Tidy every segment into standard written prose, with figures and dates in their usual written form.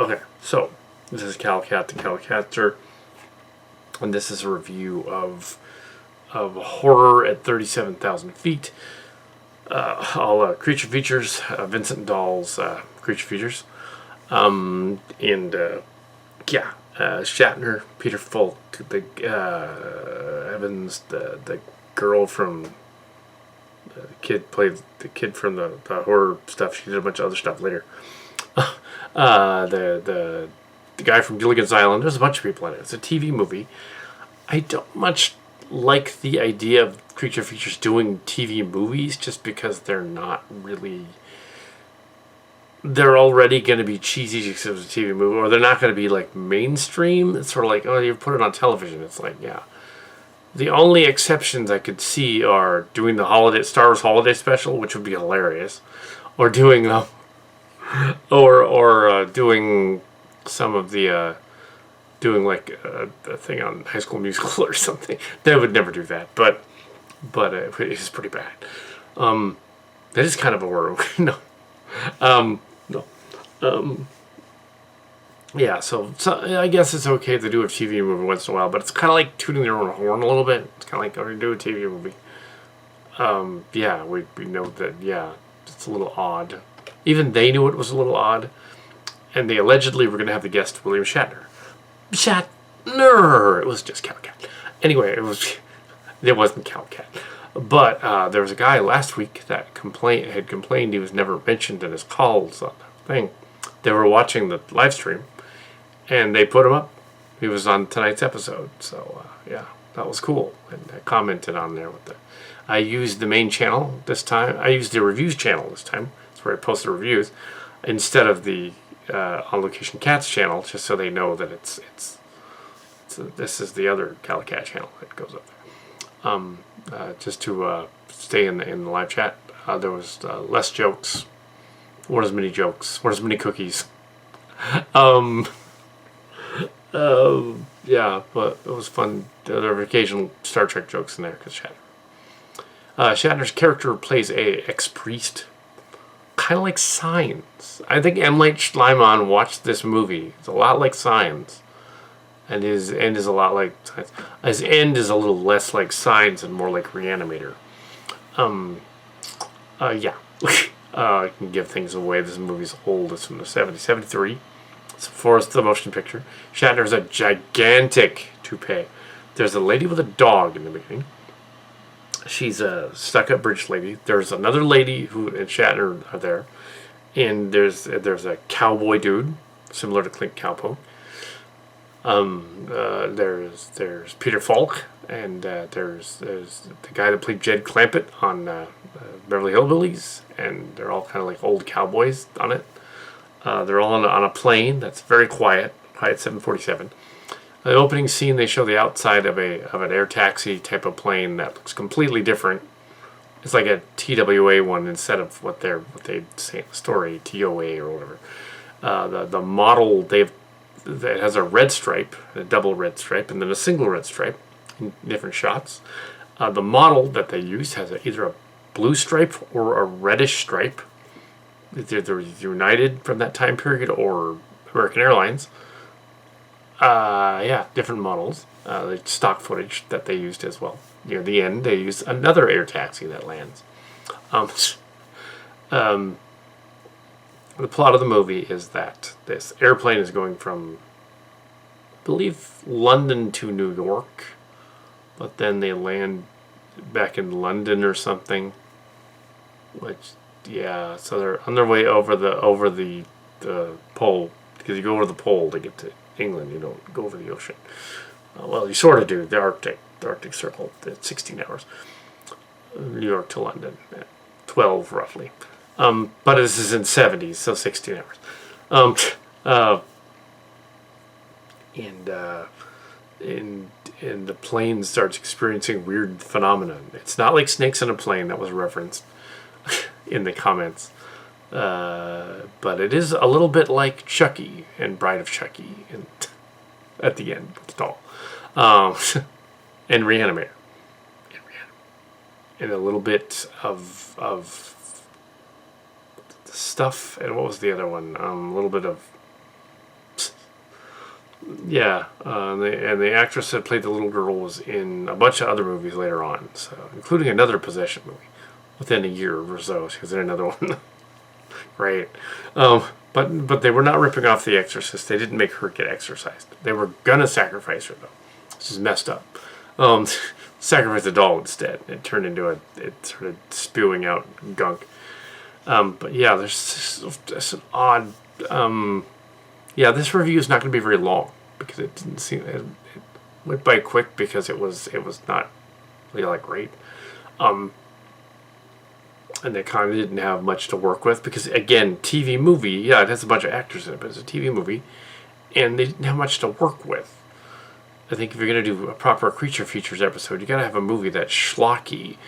Okay, so this is Kal Kat, the Kal Katter, and this is a review of Horror at 37,000 Feet. All creature features, Vincent Dahl's creature features. Shatner, Peter Falk, the Evans, the girl from the kid played the kid from the horror stuff. She did a bunch of other stuff later. The guy from Gilligan's Island. There's a bunch of people in it. It's a TV movie. I don't much like the idea of creature features doing TV movies just because they're not really. They're already going to be cheesy because it was a TV movie, or they're not going to be like mainstream. It's sort of like, oh, you put it on television. It's like, yeah. The only exceptions I could see are doing the Star Wars holiday special, which would be hilarious, or doing doing some of the doing like a thing on High School Musical or something. They would never do that, but it's pretty bad. That is kind of a horror. No. Yeah, so I guess it's okay to do a TV movie once in a while, but it's kind of like tooting their own horn a little bit. It's kind of like, oh, you do a TV movie. Yeah, we know that, yeah, it's a little odd. Even they knew it was a little odd, and they allegedly were going to have the guest William Shatner. Shatner! It was just Kal Kat. Anyway, it wasn't Kal Kat. But there was a guy last week that had complained he was never mentioned in his calls on the thing. They were watching the live stream, and they put him up. He was on tonight's episode, so yeah, that was cool. And I commented on there with I used the main channel this time. I used the reviews channel this time. That's where I post the reviews instead of the On Location Cats channel, just so they know that this is the other Kal Kat channel that goes up there. Just to stay in the live chat, there was less jokes. Weren't as many jokes. Weren't as many cookies. Yeah, but it was fun. There were occasional Star Trek jokes in there because Shatner's character plays a ex-priest, kind of like Signs. I think M. Night Shyamalan watched this movie. It's a lot like Signs, and his end is a lot like Signs. His end is a little less like Signs and more like Reanimator. Yeah. I can give things away. This movie's old. It's from the 70s. 73. It's Forrest the Motion Picture. Shatner's a gigantic toupee. There's a lady with a dog in the beginning. She's a stuck-up British lady. There's another lady who and Shatner are there. And there's a cowboy dude, similar to Clint Cowpoke. There's Peter Falk, and there's the guy that played Jed Clampett on Beverly Hillbillies, and they're all kind of like old cowboys on it. They're all on a plane that's very quiet 747. The opening scene, they show the outside of an air taxi type of plane that looks completely different. It's like a TWA one instead of what they say in the story, TOA or whatever. The model that has a red stripe, a double red stripe, and then a single red stripe in different shots. The model that they used has either a blue stripe or a reddish stripe. They're United from that time period or American Airlines. Yeah, different models. The stock footage that they used as well. Near the end, they used another air taxi that lands. The plot of the movie is that this airplane is going from, I believe, London to New York, but then they land back in London or something. Which, yeah, so they're on their way over the pole, because you go over the pole to get to England. You don't go over the ocean. Well, you sort of do. The Arctic Circle. It's 16 hours. New York to London, 12 roughly. But this is in 70s, so 16 hours. And the plane starts experiencing weird phenomena. It's not like snakes in a plane that was referenced in the comments. But it is a little bit like Chucky and Bride of Chucky and at the end with the doll. And Reanimator. And a little bit of stuff. And what was the other one? A little bit of Yeah, and the actress that played the little girl was in a bunch of other movies later on, so including another Possession movie. Within a year or so, she was in another one. Right. But they were not ripping off The Exorcist. They didn't make her get exorcised. They were gonna sacrifice her though. This is messed up. Um, Sacrifice a doll instead. It turned into it started spewing out gunk. But yeah, there's an odd. Yeah, this review is not going to be very long because it didn't seem it went by quick because it was not really like great. And they kind of didn't have much to work with because, again, TV movie, yeah, it has a bunch of actors in it, but it's a TV movie, and they didn't have much to work with. I think if you're going to do a proper creature features episode, you got to have a movie that's schlocky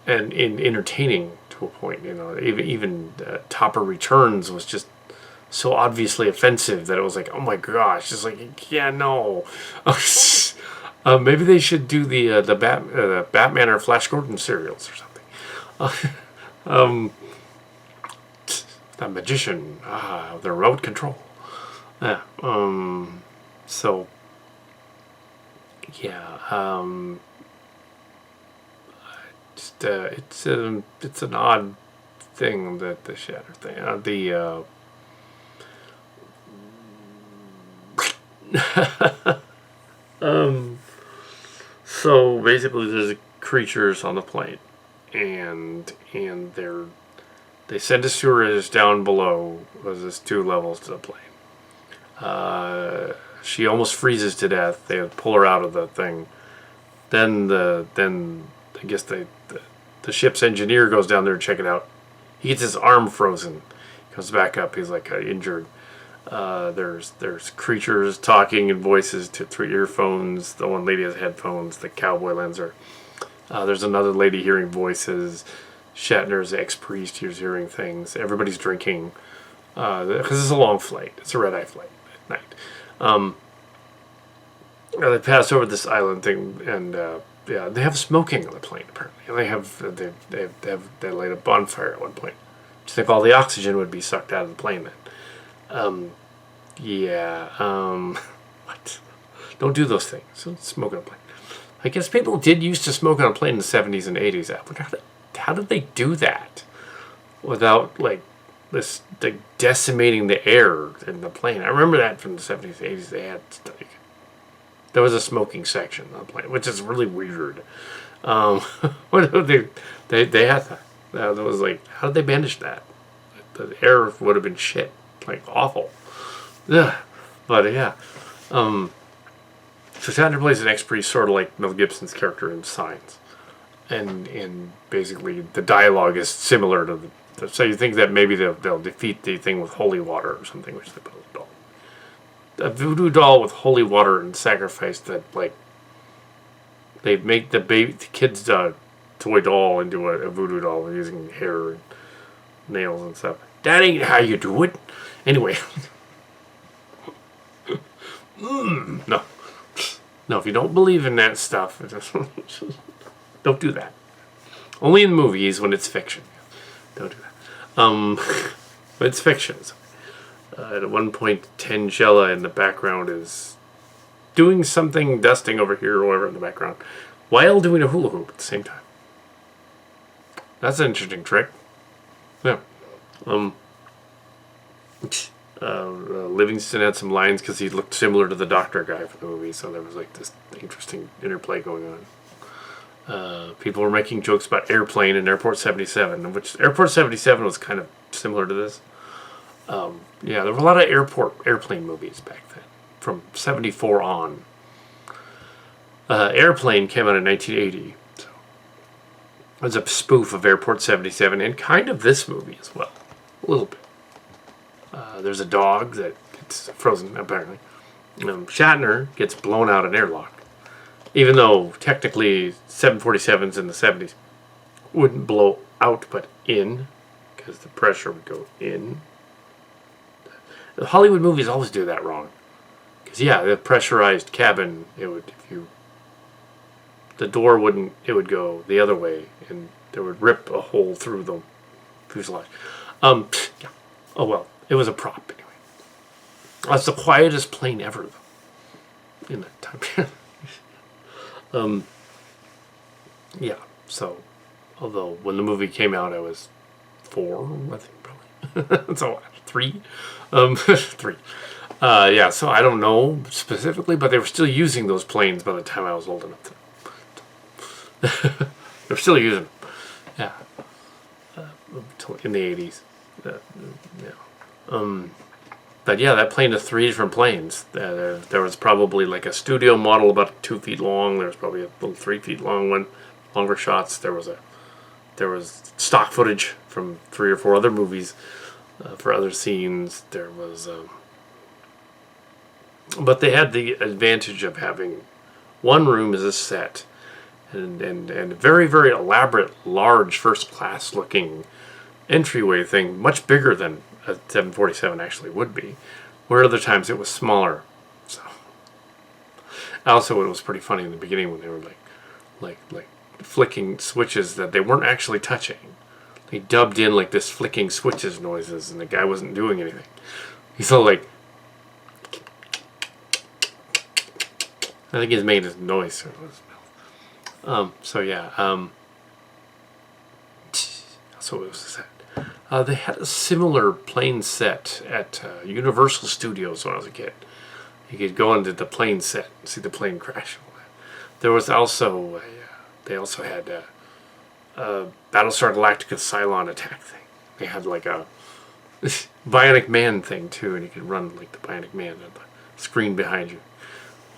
and entertaining to a point. You know, even Topper Returns was just so obviously offensive that it was like, oh my gosh, it's like, yeah, no. Maybe they should do the Batman or Flash Gordon serials or something. The magician, the remote control. Yeah. So. Yeah. It's an odd thing that the Shatter thing. So basically, there's creatures on the plane, and they send a stewardess down below. Was this 2 levels to the plane? She almost freezes to death. They pull her out of the thing. Then I guess the ship's engineer goes down there to check it out. He gets his arm frozen. Comes back up. He's like injured. There's creatures talking in voices through earphones. The one lady has headphones. The cowboy lends her. There's another lady hearing voices. Shatner's ex-priest hears hearing things. Everybody's drinking because it's a long flight. It's a red-eye flight at night. They pass over this island thing, and yeah, they have smoking on the plane apparently. And they light a bonfire at one point. Do you think all the oxygen would be sucked out of the plane then? What? Don't do those things. Don't smoke on a plane. I guess people did used to smoke on a plane in the 70s and 80s. How did they do that without like decimating the air in the plane? I remember that from the 70s, 80s. They had there was a smoking section on the plane, which is really weird. What they had that. That was like, how did they manage that? The air would have been shit, like awful. Ugh. But yeah. So Shatner plays an ex-priest, sort of like Mel Gibson's character in Signs, and basically the dialogue is similar to the. So you think that maybe they'll defeat the thing with holy water or something, which they put on the doll. A voodoo doll with holy water and sacrifice that, like, they make the kid's toy doll into a voodoo doll using hair and nails and stuff. That ain't how you do it. Anyway. No. No, if you don't believe in that stuff, don't do that. Only in movies when it's fiction. Don't do that. But it's fiction. At one point, Tangella in the background is doing something, dusting over here or whatever in the background, while doing a hula hoop at the same time. That's an interesting trick. Yeah. Livingston had some lines because he looked similar to the doctor guy for the movie, so there was like this interesting interplay going on. People were making jokes about Airplane and Airport 77, which Airport 77 was kind of similar to this. Yeah, there were a lot of airplane movies back then, from 74 on. Airplane came out in 1980, so it was a spoof of Airport 77 and kind of this movie as well, a little bit. There's a dog that gets frozen, apparently. Shatner gets blown out an airlock, even though technically 747s in the 70s wouldn't blow out but in, because the pressure would go in. The Hollywood movies always do that wrong. Because, yeah, the pressurized cabin, the door wouldn't, it would go the other way, and they would rip a hole through the fuselage. Yeah. Oh, well, it was a prop, anyway. That's the quietest plane ever, though. in that time period. Yeah. So, although when the movie came out, I was 4, I think probably. So 3, 3. Yeah. So I don't know specifically, but they were still using those planes by the time I was old enough to. They're still using them. Yeah. In the 80s. Yeah. But yeah, that plane is 3 different planes. There was probably like a studio model about 2 feet long. There was probably a little 3 feet long one, longer shots. There was stock footage from 3 or 4 other movies for other scenes. There was, but they had the advantage of having one room as a set, and a very, very elaborate, large, first class looking entryway thing, much bigger than a 747 actually would be, where other times it was smaller. So also it was pretty funny in the beginning when they were like flicking switches that they weren't actually touching. They dubbed in like this flicking switches noises, and the guy wasn't doing anything. He's all like, I think he's made his noise. So yeah. So it was set. They had a similar plane set at Universal Studios when I was a kid. You could go into the plane set and see the plane crash. There was also they also had a Battlestar Galactica Cylon attack thing. They had like a Bionic Man thing too, and you could run like the Bionic Man on the screen behind you.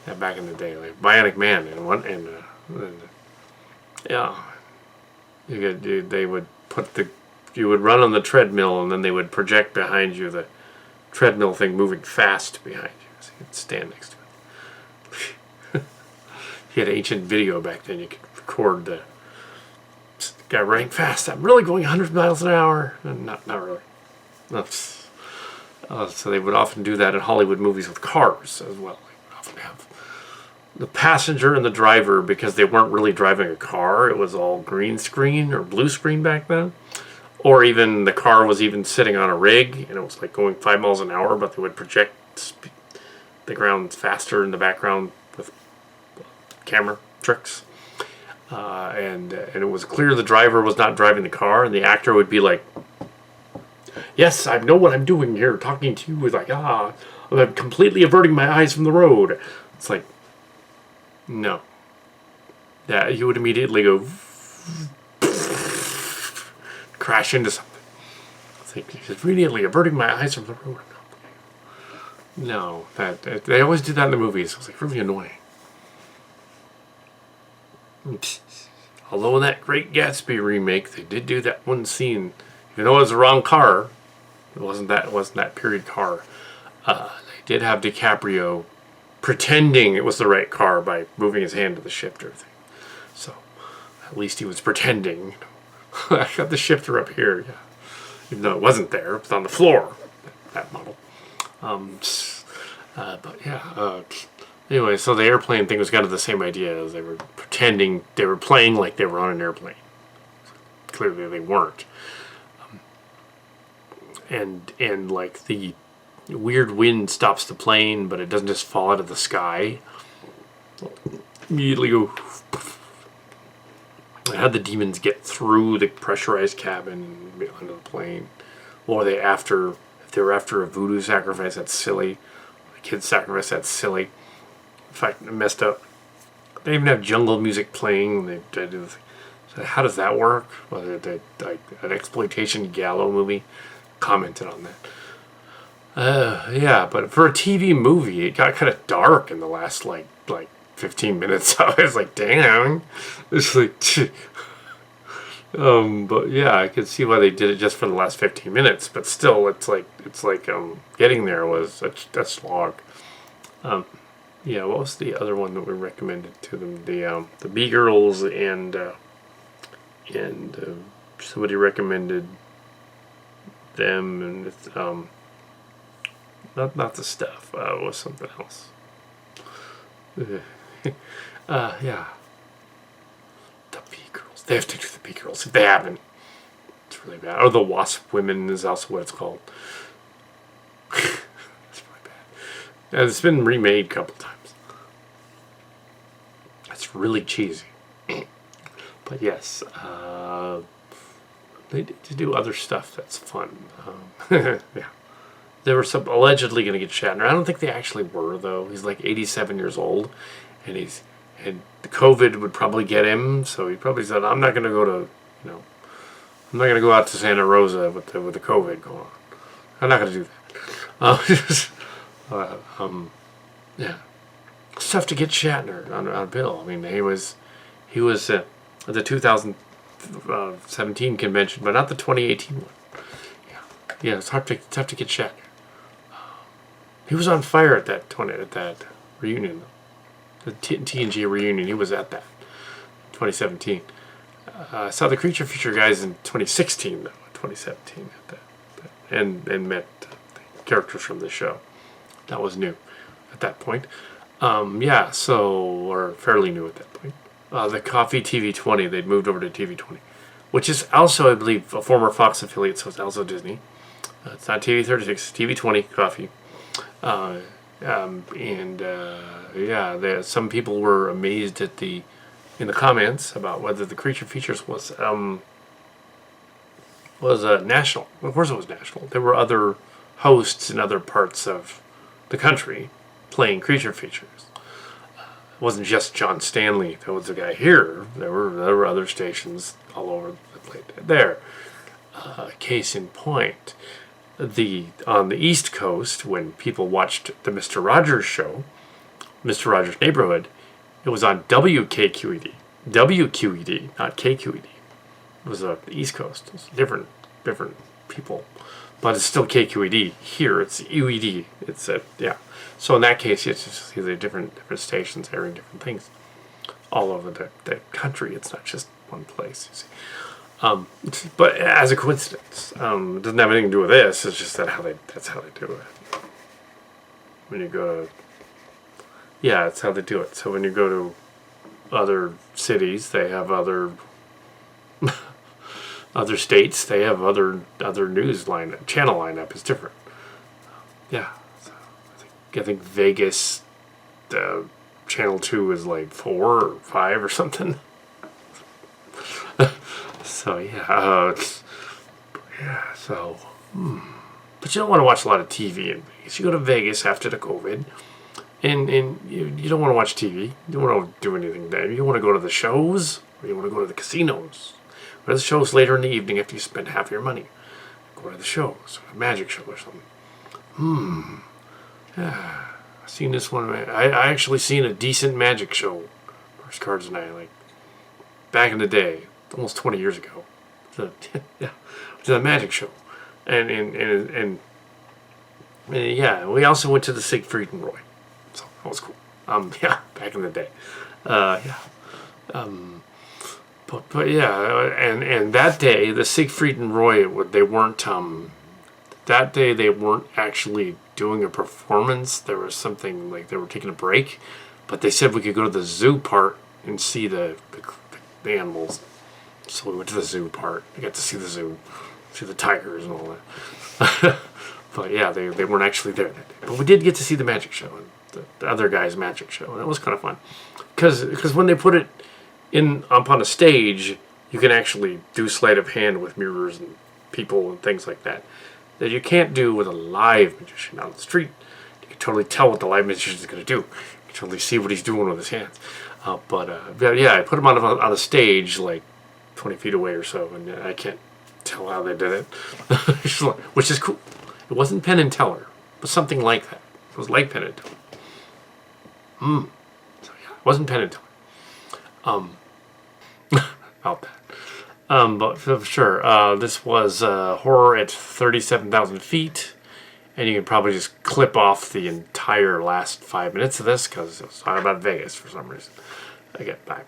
Yeah, back in the day, like Bionic Man and yeah, they would put you would run on the treadmill, and then they would project behind you the treadmill thing moving fast behind you, so you could stand next to it. You had ancient video back then. You could record the guy running fast. I'm really going 100 miles an hour. Not really. So they would often do that in Hollywood movies with cars as well. They would often have the passenger and the driver, because they weren't really driving a car. It was all green screen or blue screen back then. Or even the car was even sitting on a rig, and it was like going 5 miles an hour, but they would project the ground faster in the background with camera tricks. And it was clear the driver was not driving the car, and the actor would be like, yes, I know what I'm doing here, talking to you. With like, I'm completely averting my eyes from the road. It's like, no. Yeah, you would immediately go crash into something. It's like, he's immediately averting my eyes from the road. No, that they always do that in the movies. It was like really annoying. Although in that Great Gatsby remake, they did do that one scene. Even though it was the wrong car, it wasn't that period car. They did have DiCaprio pretending it was the right car by moving his hand to the shifter thing. So at least he was pretending. I got the shifter up here, yeah. Even though it wasn't there, it was on the floor. That model. But yeah. Anyway, so the airplane thing was kind of the same idea, as they were pretending they were playing like they were on an airplane. Clearly they weren't. And like the weird wind stops the plane, but it doesn't just fall out of the sky. Immediately go. How the demons get through the pressurized cabin and onto the plane? Or if they were after a voodoo sacrifice, that's silly. A kid sacrifice, that's silly. In fact, it messed up. They even have jungle music playing. They do. So how does that work? Whether like an exploitation Gallo movie commented on that. Yeah, but for a TV movie, it got kind of dark in the last like 15 minutes. I was like, damn. It's like, but yeah, I could see why they did it just for the last 15 minutes. But still, it's like getting there was a slog. Yeah, what was the other one that we recommended to them? The B-Girls and somebody recommended them, and it's, not the stuff. It was something else. Yeah. The B-Girls. They have to do the B-Girls. If they haven't, it's really bad. Or the Wasp Women is also what it's called. It's really bad. And it's been remade a couple times. That's really cheesy. But yes, they need to do other stuff that's fun. Yeah. They were allegedly going to get Shatner. I don't think they actually were, though. He's like 87 years old, and and the COVID would probably get him, so he probably said, "I'm not going to go to, I'm not going to go out to Santa Rosa with the COVID going on. I'm not going to do that." Yeah, it's tough to get Shatner on bill. I mean, he was at the 2017 convention, but not the 2018 one. Yeah, it's tough to get Shatner. He was on fire at that reunion, the TNG reunion. He was at that 2017. I saw the Creature Feature guys in 2016, though. 2017 at that, and met the characters from the show. That was new at that point. Yeah, or fairly new at that point. The Coffee TV20, they'd moved over to TV20, which is also, I believe, a former Fox affiliate, so it's also Disney. It's not TV36, it's TV20 Coffee. Yeah, some people were amazed in the comments about whether the Creature Features was national. Of course, it was national. There were other hosts in other parts of the country playing Creature Features. It wasn't just John Stanley. That was the guy here. There were other stations all over the place there. Case in point, on the East Coast, when people watched the Mr. Rogers show, Mr. Rogers' Neighborhood, it was on WKQED. WQED, not KQED. It was the East Coast. It's different people. But it's still KQED. Here, it's UED. Yeah. So in that case, it's just these are different stations airing different things all over the country. It's not just one place, you see. But as a coincidence, it doesn't have anything to do with this. It's just that's how they do it. When you go to, yeah, it's how they do it. So when you go to other cities, they have other states. They have other news channel lineup is different. Yeah, so I think Vegas, channel 2 is like 4 or 5 or something. So yeah, but you don't want to watch a lot of TV in Vegas. You go to Vegas after the COVID, and you don't want to watch TV. You don't want to do anything there. You want to go to the shows, or you want to go to the casinos. Go to the shows later in the evening after you spend half your money. Go to the shows, a magic show or something. Yeah, I've seen this one. I actually seen a decent magic show. First Cards and I, like back in the day. Almost 20 years ago. Yeah, it was a magic show, and yeah, we also went to the Siegfried and Roy, so that was cool. Yeah, back in the day, yeah, but yeah, and that day the Siegfried and Roy they weren't that day they weren't actually doing a performance. There was something like they were taking a break, but they said we could go to the zoo part and see the animals. So we went to the zoo part. We got to see the zoo, see the tigers and all that. But yeah, they weren't actually there that day. But we did get to see the magic show, and the other guy's magic show, and it was kind of fun. Because when they put it up on a stage, you can actually do sleight of hand with mirrors and people and things like that you can't do with a live magician out on the street. You can totally tell what the live magician is going to do. You can totally see what he's doing with his hands. But yeah, I put him on a stage like 20 feet away or so, and I can't tell how they did it, which is cool. It wasn't Penn and Teller, but something like that. It was like Penn and Teller. So yeah, it wasn't Penn and Teller. About that. But for sure, this was horror at 37,000 feet, and you can probably just clip off the entire last 5 minutes of this because it was talking about Vegas for some reason. Okay, bye.